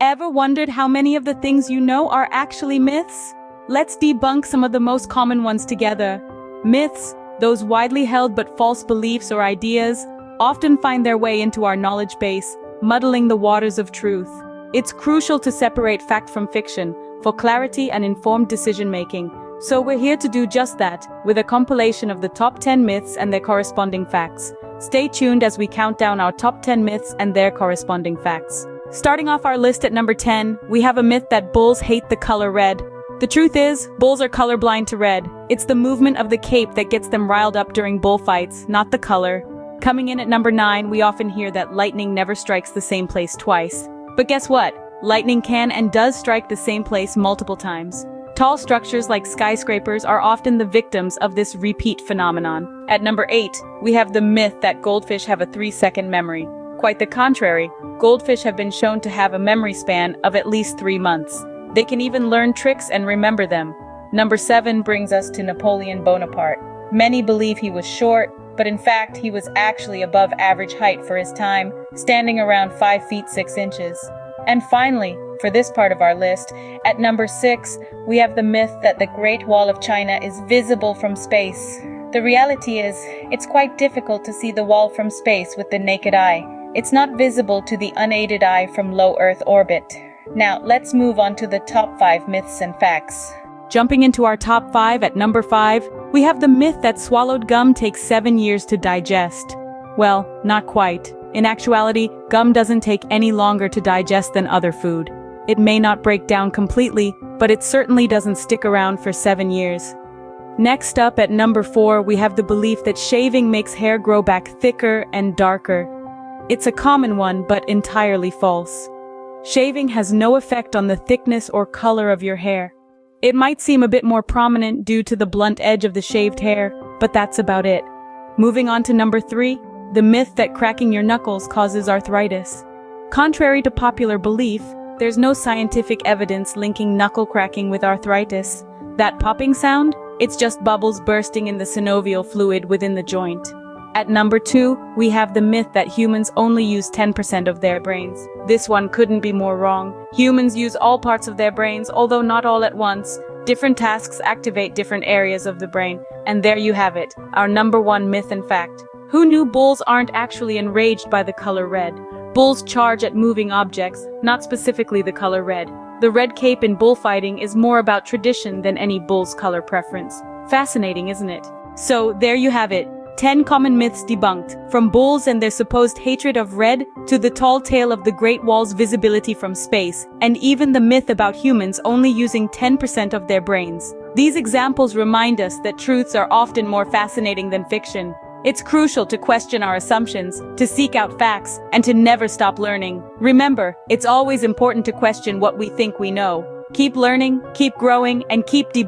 Ever wondered how many of the things you know are actually myths? Let's debunk some of the most common ones together. Myths, those widely held but false beliefs or ideas, often find their way into our knowledge base, muddling the waters of truth. It's crucial to separate fact from fiction, for clarity and informed decision-making. So we're here to do just that, with a compilation of the top 10 myths and their corresponding facts. Stay tuned as we count down our top 10 myths and their corresponding facts. Starting off our list at number 10, we have a myth that bulls hate the color red. The truth is, bulls are colorblind to red. It's the movement of the cape that gets them riled up during bullfights, not the color. Coming in at number 9, we often hear that lightning never strikes the same place twice. But guess what? Lightning can and does strike the same place multiple times. Tall structures like skyscrapers are often the victims of this repeat phenomenon. At number 8, we have the myth that goldfish have a 3-second memory. Quite the contrary, goldfish have been shown to have a memory span of at least 3 months. They can even learn tricks and remember them. Number 7 brings us to Napoleon Bonaparte. Many believe he was short, but in fact he was actually above average height for his time, standing around 5 feet 6 inches. And finally, for this part of our list, at number 6, we have the myth that the Great Wall of China is visible from space. The reality is, it's quite difficult to see the wall from space with the naked eye. It's not visible to the unaided eye from low Earth orbit. Now, let's move on to the top 5 myths and facts. Jumping into our top 5 at number 5, we have the myth that swallowed gum takes 7 years to digest. Well, not quite. In actuality, gum doesn't take any longer to digest than other food. It may not break down completely, but it certainly doesn't stick around for 7 years. Next up at number 4, we have the belief that shaving makes hair grow back thicker and darker. It's a common one, but entirely false. Shaving has no effect on the thickness or color of your hair. It might seem a bit more prominent due to the blunt edge of the shaved hair, but that's about it. Moving on to number 3, the myth that cracking your knuckles causes arthritis. Contrary to popular belief, there's no scientific evidence linking knuckle cracking with arthritis. That popping sound? It's just bubbles bursting in the synovial fluid within the joint. At number 2, we have the myth that humans only use 10% of their brains. This one couldn't be more wrong. Humans use all parts of their brains, although not all at once. Different tasks activate different areas of the brain. And there you have it, our number 1 myth and fact. Who knew bulls aren't actually enraged by the color red? Bulls charge at moving objects, not specifically the color red. The red cape in bullfighting is more about tradition than any bull's color preference. Fascinating, isn't it? So, there you have it. 10 common myths debunked, from bulls and their supposed hatred of red, to the tall tale of the Great Wall's visibility from space, and even the myth about humans only using 10% of their brains. These examples remind us that truths are often more fascinating than fiction. It's crucial to question our assumptions, to seek out facts, and to never stop learning. Remember, it's always important to question what we think we know. Keep learning, keep growing, and keep debunking